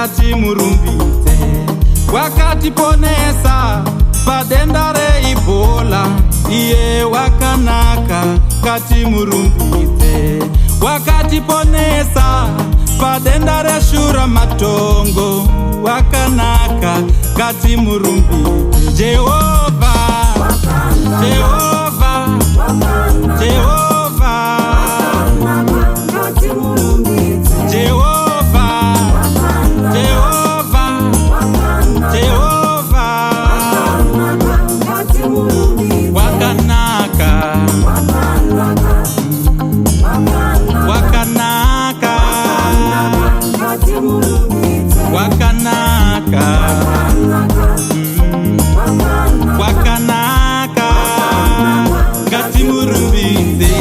ngatimurumbidze. Wakatiponesa padenda reIbhola, iye wakanaka, ngatimurumbidze. Wakatiponesa padenda reshura matongo, wakanaka, ngatimurumbidze. Jehova, Jehova, Jehova, Jehova, Jehova, Jehova, wakanaka, wakanaka, wakanaka, wakanaka, ngatimurumbidze.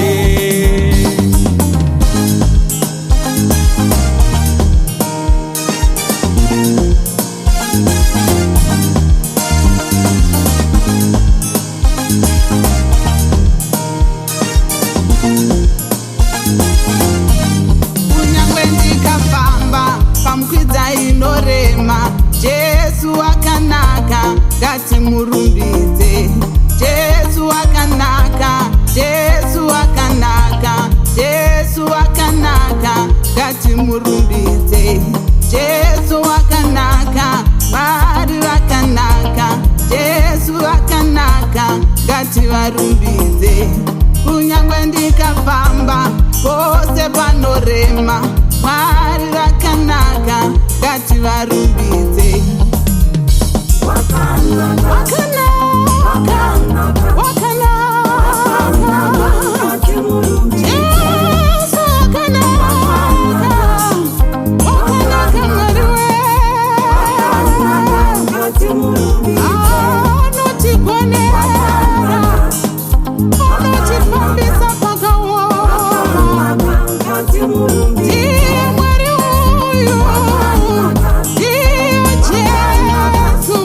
Kunyangwe ndikafamba pamkwidza inorema, Jesu wakanaka, ngatimurumbidze. Jesu wakanaka, Jesu wakanaka, Jesu wakanaka, ngatimurumbidze. Jesu wakanaka, Mwari wakanaka, Jesu wakanaka, ngativarumbidze. Kunyangwe ndikafamba pose panorema, Mwari wakanaka, ngativarumbidze. Wakanaka, wakanaka, Jesu wakanaka, wakanaka Mwari wewe, anotiponera, anotifambisa pakaoma. Ndiye Mwari uyu, ndiye Jesu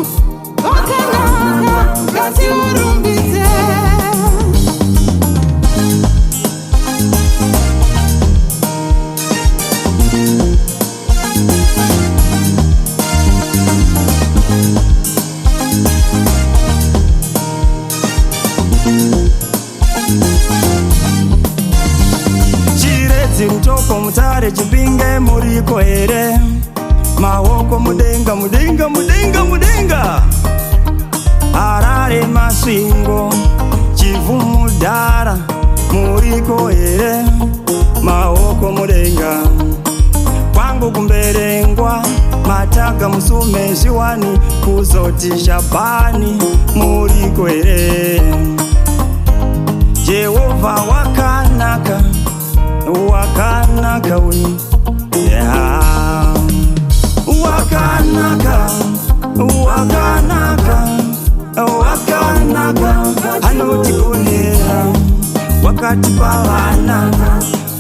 wakanaka, ngatimurumbidze. Chiredzi mutoko mutare chipinge muriko here, maoko mudenga mudenga mudenga mudenga. Harare masvingo chivhumudhara muriko here, maoko mudenga. Kwangu kumberengwa mataga musume zviwani, kuzoti Shabhani muriko here. Jehovha wakanaka, wakanaka we, yeah. Wakanaka, wakanaka, wakanaka, anotiponera, wakatipa vana,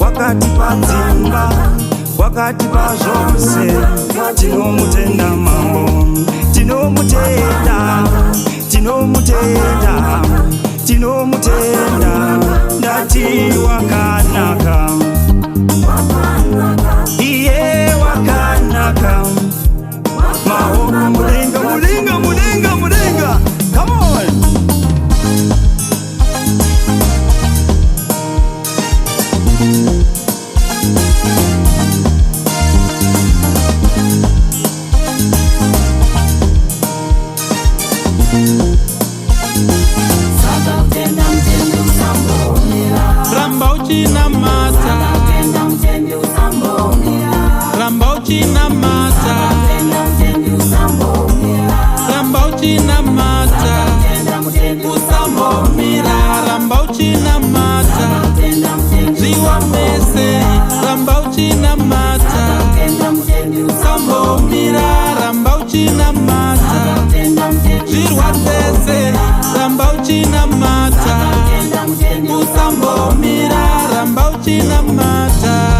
wakatipa dzimba, wakatipa zvose. Tinomutenda mambo, tinomutenda, tinomutenda, tinomutenda, ndati wakanaka, iye wakanaka. Maoko mudenga mudenga mudenga mudenga, come on. Ramba uchinamata, ramba uchinamata, ramba uchinamata, usambomira, ramba uchinamata, zviwamese, ramba uchinamata, usambomira, ramba uchinamata, zvirwadzese, ramba uchinamata, usambomira, ramba uchinamata.